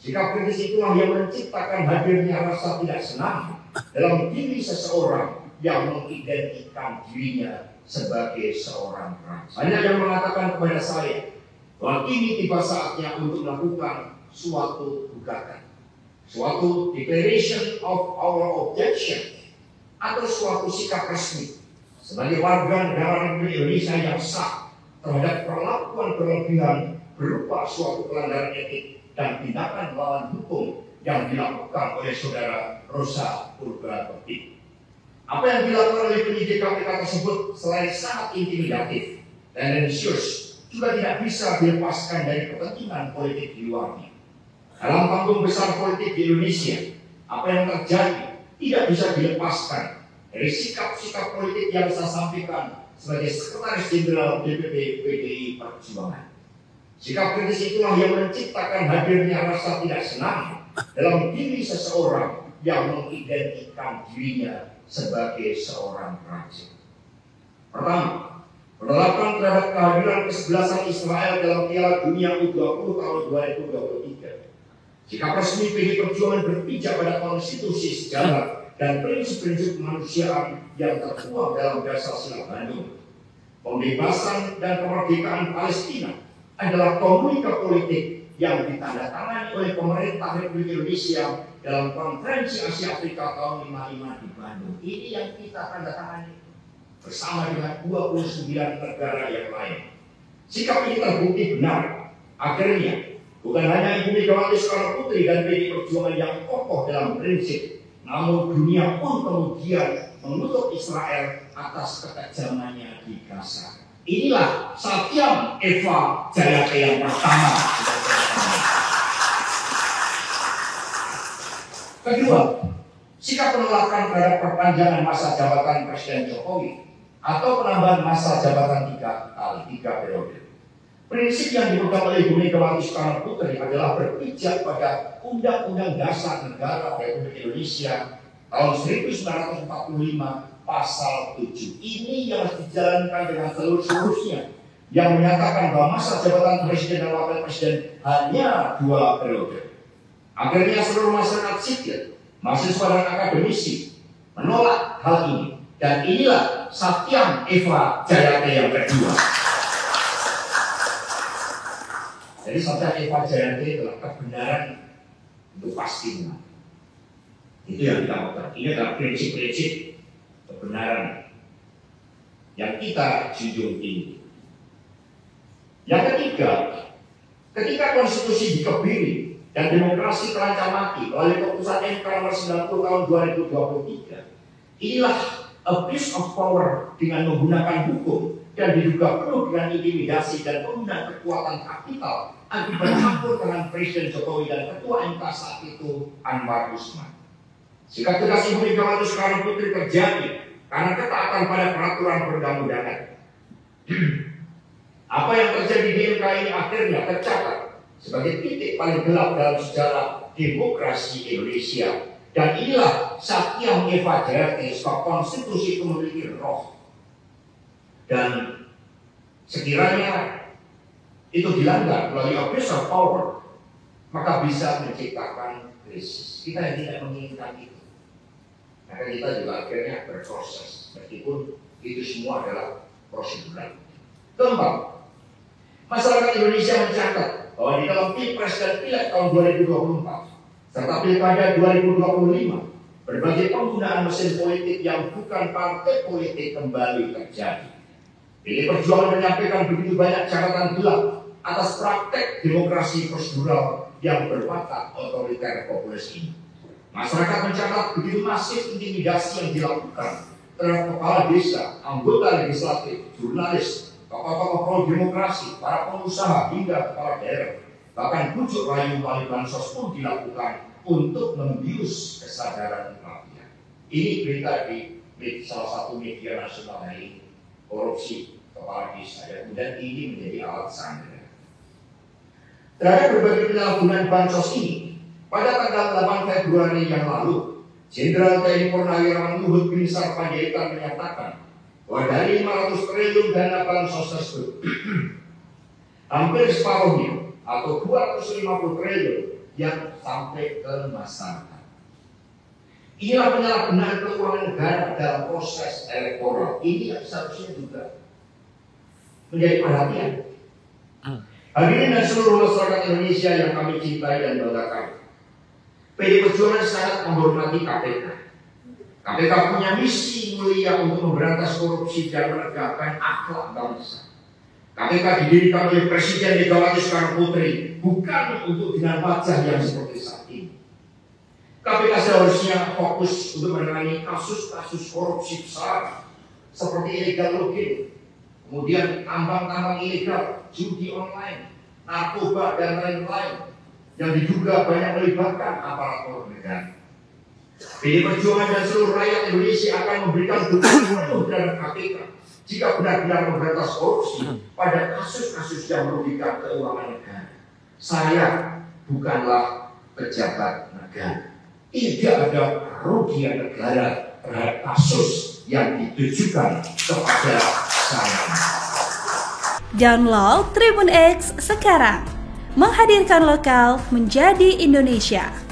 Sikap kritis itulah yang menciptakan hadirnya rasa tidak senang dalam diri seseorang yang mengidentikan dirinya sebagai seorang raja. Banyak yang mengatakan kepada saya bahwa kini tiba saatnya untuk melakukan suatu gugatan, suatu declaration of our objection, atau suatu sikap resmi sebagai warga negara Republik Indonesia yang sah terhadap perlakuan berlebihan berupa suatu pelanggaran etik dan tindakan melawan hukum yang dilakukan oleh saudara Rosa Urbaningrum. Apa yang dilakukan oleh penyidik KPK tersebut selain sangat intimidatif, tendensius, juga tidak bisa dilepaskan dari kepentingan politik di luarnya. Dalam panggung besar politik di Indonesia, apa yang terjadi tidak bisa dilepaskan dari sikap-sikap politik yang saya sampaikan sebagai Sekretaris Jenderal DPP PDI Perjuangan. Sikap kritis itulah yang menciptakan hadirnya rasa tidak senang dalam diri seseorang yang mengidentikan dirinya sebagai seorang raja. Pertama, penolakan terhadap kehadiran kesebelasan Israel dalam Piala Dunia U20 tahun 2023. Sikap resmi PDI Perjuangan berpijak pada konstitusi sejarah dan prinsip-prinsip kemanusiaan yang tertuang dalam Dasar Sila Bandung. Pembebasan dan kemerdekaan Palestina adalah komunika politik yang ditandatangani oleh pemerintah Republik Indonesia dalam Konferensi Asia Afrika tahun 55 di Bandung. Ini yang kita tandatangani bersama dengan 29 negara yang lain. Sikap ini terbukti benar. Akhirnya, bukan hanya Ibu Megawati Soekarno-Putri dan PDI Perjuangan yang kokoh dalam prinsip, namun dunia pun kemudian mengutuk Israel atas kekejamannya di Gaza. Inilah Satyam Eva Jayate yang pertama. Kedua, sikap penolakan terhadap perpanjangan masa jabatan Presiden Jokowi atau penambahan masa jabatan 3 periode. Prinsip yang dipegang oleh Ibu Megawati Soekarno-Putri adalah berpijak pada Undang-Undang Dasar Negara Republik Indonesia tahun 1945 pasal 7. Ini yang dijalankan dengan seluruh-seluruhnya, yang menyatakan bahwa masa jabatan presiden dan wakil presiden hanya 2 periode. Akhirnya seluruh masyarakat sipil, mahasiswa dan akademisi menolak hal ini, dan inilah Satyam Eva Jayate yang kedua. Jadi Satyam Eva Jayate adalah kebenaran itu pasti benar. Itu yang kita maksud. Ini adalah prinsip-prinsip kebenaran yang kita junjung tinggi. Yang ketiga, ketika konstitusi dikebiri dan demokrasi terancam mati melalui keputusan MK nomor 90 tahun 2023, inilah abuse of power dengan menggunakan hukum dan diduga penuh dengan intimidasi dan penggunaan kekuatan kapital akibat campur dengan Presiden Jokowi dan Ketua MK saat itu Anwar Usman. Sikap tegas Ibu Megawati Soekarno-Putri terjadi karena ketaatan pada peraturan perundang-undangan. Apa yang terjadi di MK ini akhirnya tercatat sebagai titik paling gelap dalam sejarah demokrasi Indonesia. Dan inilah Satyam Eva Jayate, sebab konstitusi itu memiliki roh. Dan sekiranya itu dilanggar melalui abuse of power, maka bisa menciptakan krisis. Kita yang tidak menginginkan itu. Maka kita juga akhirnya berproses, meskipun itu semua adalah prosedural. Keempat, masyarakat Indonesia mencatat bahwa di dalam Pilpres dan Pileg tahun 2024 serta Pilkada 2025, berbagai penggunaan mesin politik yang bukan partai politik kembali terjadi. PDI Perjuangan menyampaikan begitu banyak catatan gelap atas praktek demokrasi prosedural yang berwatak otoriter populis ini. Masyarakat mencatat begitu masif intimidasi yang dilakukan terhadap kepala desa, anggota legislatif, jurnalis, tokoh-tokoh pro demokrasi, para pengusaha hingga kepala daerah. Bahkan bujuk rayu melalui bansos pun dilakukan untuk membius kesadaran rakyat. Ini berita di salah satu media nasional hari ini, korupsi kepala desa. Dan ini menjadi alat sandera. Terhadap berbagai penyalahgunaan bansos ini, pada tanggal 8 Februari yang lalu, Jenderal TNI Purnawirawan Luhut Binsar Panjaitan menyatakan bahwa dari 500 triliun dana bansos tersebut, hampir separuhnya atau 250 triliun yang sampai ke masyarakat. Inilah penyalahgunaan keuangan negara dalam proses elektoral. Ini yang seharusnya juga menjadi perhatian. Hadirin dan seluruh masyarakat Indonesia yang kami cintai dan banggakan, PDI Perjuangan sangat menghormati KPK. KPK punya misi mulia untuk memberantas korupsi dan menegakkan akhlak bangsa. KPK didirikan oleh Presiden Megawati Soekarno Putri bukan untuk dengan wajah yang seperti saat ini. KPK seharusnya fokus untuk menangani kasus-kasus korupsi besar seperti illegal logging, kemudian tambang-tambang ilegal, judi online, narkoba dan lain-lain yang diduga banyak melibatkan aparatur negara. PDI Perjuangan dan seluruh rakyat Indonesia akan memberikan dukungan penuh terhadap KPK jika benar-benar memberantas korupsi pada kasus-kasus yang merugikan keuangan negara. Saya bukanlah pejabat negara. Tidak ada kerugian negara terhadap kasus yang ditujukan kepada saya. Download Tribun X sekarang, menghadirkan lokal menjadi Indonesia.